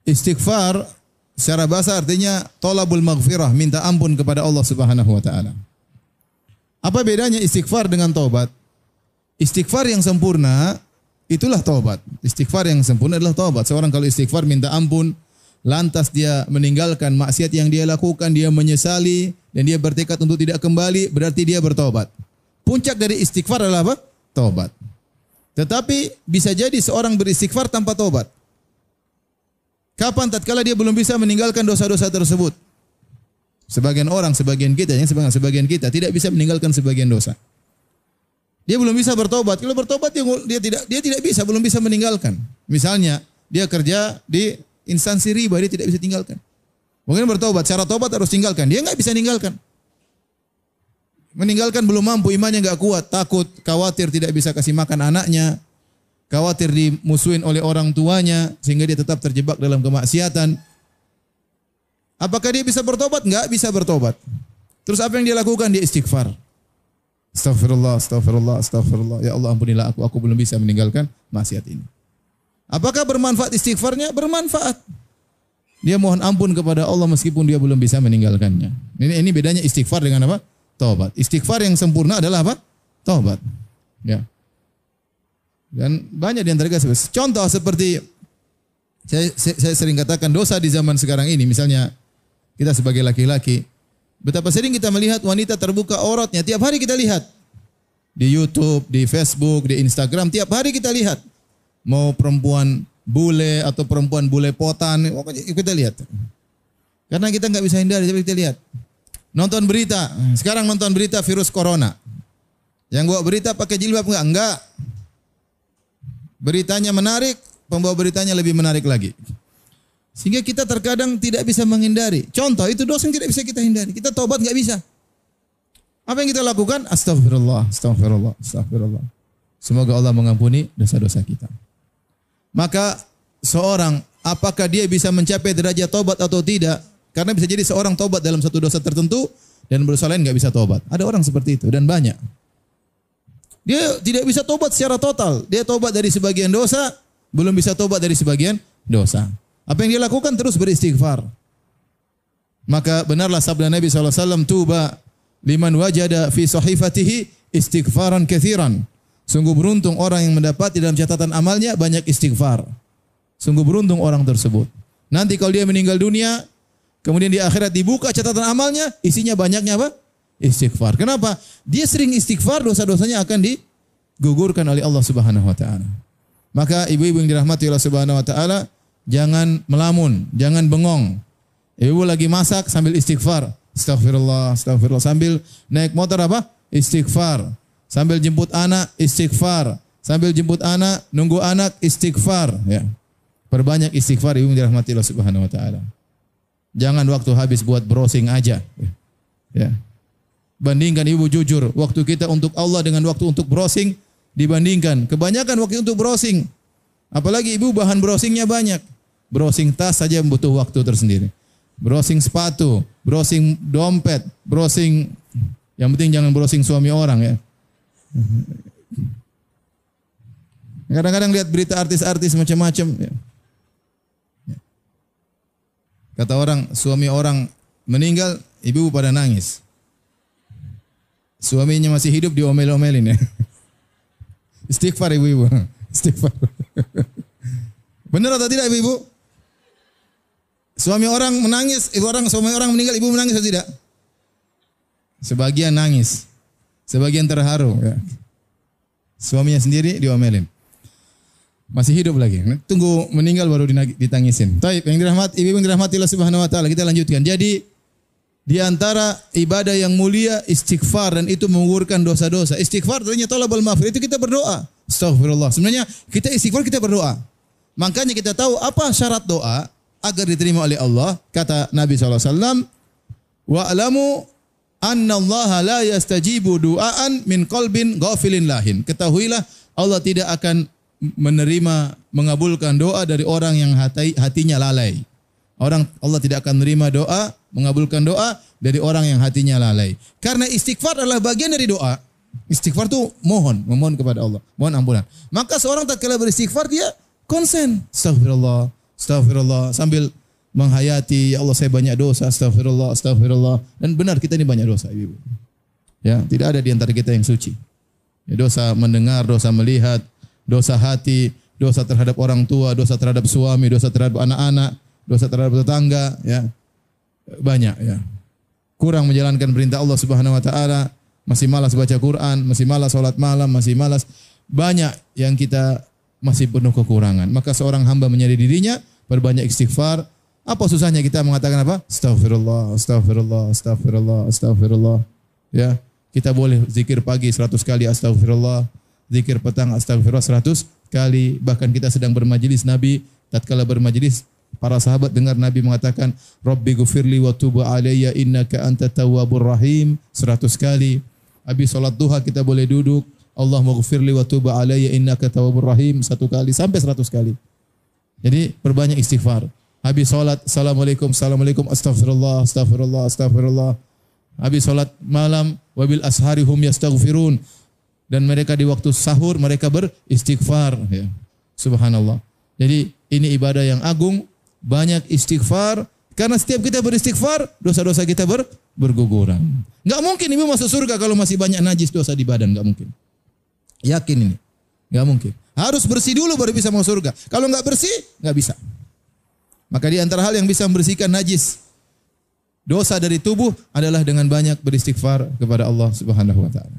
Istighfar secara bahasa artinya thalabul maghfirah, minta ampun kepada Allah Subhanahu wa taala. Apa bedanya istighfar dengan taubat? Istighfar yang sempurna itulah taubat. Istighfar yang sempurna adalah taubat. Seorang kalau istighfar minta ampun, lantas dia meninggalkan maksiat yang dia lakukan, dia menyesali dan dia bertekad untuk tidak kembali, berarti dia bertobat. Puncak dari istighfar adalah apa? Taubat. Tetapi bisa jadi seorang beristighfar tanpa taubat. Kapan? Tatkala dia belum bisa meninggalkan dosa-dosa tersebut. Sebagian orang, sebagian kita tidak bisa meninggalkan sebagian dosa. Dia belum bisa bertobat. Kalau bertobat dia tidak bisa, belum bisa meninggalkan. Misalnya dia kerja di instansi riba, dia tidak bisa tinggalkan. Mungkin bertobat, cara tobat harus tinggalkan. Dia enggak bisa meninggalkan. Meninggalkan belum mampu, imannya enggak kuat, takut, khawatir tidak bisa kasih makan anaknya, khawatir dimusuhin oleh orang tuanya sehingga dia tetap terjebak dalam kemaksiatan. Apakah dia bisa bertobat? Enggak bisa bertobat. Terus apa yang dia lakukan? Dia istighfar. Astagfirullah, astagfirullah, astagfirullah. Ya Allah ampunilah aku belum bisa meninggalkan maksiat ini. Apakah bermanfaat istighfarnya? Bermanfaat. Dia mohon ampun kepada Allah meskipun dia belum bisa meninggalkannya. Ini bedanya istighfar dengan apa? Taubat. Istighfar yang sempurna adalah apa? Taubat. Ya. Dan banyak di antara kita. Contoh seperti saya sering katakan dosa di zaman sekarang ini, misalnya kita sebagai laki-laki, betapa sering kita melihat wanita terbuka auratnya, tiap hari kita lihat. Di YouTube, di Facebook, di Instagram, tiap hari kita lihat. Mau perempuan bule atau perempuan bule potan, kita lihat. Karena kita nggak bisa hindari, tapi kita lihat. Nonton berita, sekarang nonton berita virus corona. Yang bawa berita pakai jilbab enggak? Enggak. Beritanya menarik, pembawa beritanya lebih menarik lagi. Sehingga kita terkadang tidak bisa menghindari. Contoh, itu dosa yang tidak bisa kita hindari. Kita tobat nggak bisa. Apa yang kita lakukan? Astagfirullah, astagfirullah, astagfirullah. Semoga Allah mengampuni dosa-dosa kita. Maka seorang, apakah dia bisa mencapai derajat tobat atau tidak? Karena bisa jadi seorang tobat dalam satu dosa tertentu dan berdosa lain nggak bisa tobat. Ada orang seperti itu dan banyak. Dia tidak bisa tobat secara total. Dia tobat dari sebagian dosa, belum bisa tobat dari sebagian dosa. Apa yang dia lakukan? Terus beristighfar. Maka benarlah sabda Nabi SAW, tuba liman wajada fi sahifatihi istighfaran kathiran. Sungguh beruntung orang yang mendapati dalam catatan amalnya banyak istighfar. Sungguh beruntung orang tersebut. Nanti kalau dia meninggal dunia, kemudian di akhirat dibuka catatan amalnya, isinya banyaknya apa? Istighfar. Kenapa? Dia sering istighfar, dosa-dosanya akan digugurkan oleh Allah Subhanahu wa taala. Maka ibu-ibu yang dirahmati Allah Subhanahu wa taala, jangan melamun, jangan bengong. Ibu lagi masak sambil istighfar. Astagfirullah, astagfirullah. Sambil naik motor apa? Istighfar. Sambil jemput anak, istighfar. Sambil jemput anak, nunggu anak, istighfar. Ya. Perbanyak istighfar, ibu yang dirahmati Allah Subhanahu wa taala. Jangan waktu habis buat browsing aja. Ya. Bandingkan ibu jujur, waktu kita untuk Allah dengan waktu untuk browsing dibandingkan. Kebanyakan waktu untuk browsing. Apalagi ibu bahan browsingnya banyak. Browsing tas saja butuh waktu tersendiri. Browsing sepatu, browsing dompet, browsing, yang penting jangan browsing suami orang ya. Kadang-kadang lihat berita artis-artis macam-macam. Ya. Kata orang, suami orang meninggal, ibu pada nangis. Suaminya masih hidup diomel-omelin ya. Istighfar ibu-ibu. Istighfar. Benar atau tidak ibu-ibu? Suami orang menangis, suami orang meninggal, ibu menangis atau tidak? Sebagian nangis. Sebagian terharu. Ya. Suaminya sendiri diomelin. Masih hidup lagi. Tunggu meninggal baru ditangisin. Taib, yang dirahmati, ibu yang dirahmati Allah Subhanahu wa taala, kita lanjutkan. Jadi di antara ibadah yang mulia istighfar, dan itu menggugurkan dosa-dosa. Istighfar artinya thalabul maghfirah, itu kita berdoa. Astagfirullah. Sebenarnya kita istighfar, kita berdoa. Makanya kita tahu apa syarat doa agar diterima oleh Allah. Kata Nabi SAW, wa'lamu anna Allah la yastajibu du'aan min qalbin ghafilin lahin. Ketahuilah Allah tidak akan menerima, mengabulkan doa dari orang yang hatinya lalai. Allah tidak akan menerima doa, mengabulkan doa dari orang yang hatinya lalai. Karena istighfar adalah bagian dari doa. Istighfar itu memohon kepada Allah, mohon ampunan. Maka seorang tatkala beristighfar dia konsen. Astagfirullah, Astagfirullah sambil menghayati, ya Allah saya banyak dosa, astagfirullah, astagfirullah. Dan benar kita ini banyak dosa, Ibu. Ya, tidak ada di antara kita yang suci. Ya, dosa mendengar, dosa melihat, dosa hati, dosa terhadap orang tua, dosa terhadap suami, dosa terhadap anak-anak, dosa terhadap tetangga, ya. Banyak, ya. Kurang menjalankan perintah Allah Subhanahu wa taala, masih malas baca Quran, masih malas salat malam, masih malas. Banyak yang kita masih penuh kekurangan. Maka seorang hamba menyadari dirinya, berbanyak istighfar. Apa susahnya kita mengatakan apa? Astagfirullah, astagfirullah, astagfirullah, astagfirullah. Ya, kita boleh zikir pagi 100 kali astagfirullah, zikir petang astagfirullah 100 kali. Bahkan kita sedang bermajelis Nabi, tatkala bermajelis para sahabat dengar Nabi mengatakan, Rabbi ghufirli wa tub alayya innaka antat tawwabur rahim 100 kali. Habis salat duha kita boleh duduk, Allahumma ghufirli wa tub alayya innaka tawwabur rahim 1 kali sampai 100 kali. Jadi perbanyak istighfar. Habis salat, assalamualaikum, assalamualaikum, astagfirullah, astagfirullah, astagfirullah. Habis salat malam, wabil ashari hum yastaghfirun. Dan mereka di waktu sahur mereka beristighfar. Ya. Subhanallah. Jadi ini ibadah yang agung, banyak istighfar. Karena setiap kita beristighfar, dosa-dosa kita berguguran. Enggak mungkin ibu masuk surga kalau masih banyak najis dosa di badan, enggak mungkin. Yakin ini, enggak mungkin. Harus bersih dulu baru bisa masuk surga. Kalau enggak bersih, enggak bisa. Maka di antara hal yang bisa membersihkan najis dosa dari tubuh adalah dengan banyak beristighfar kepada Allah Subhanahu wa taala.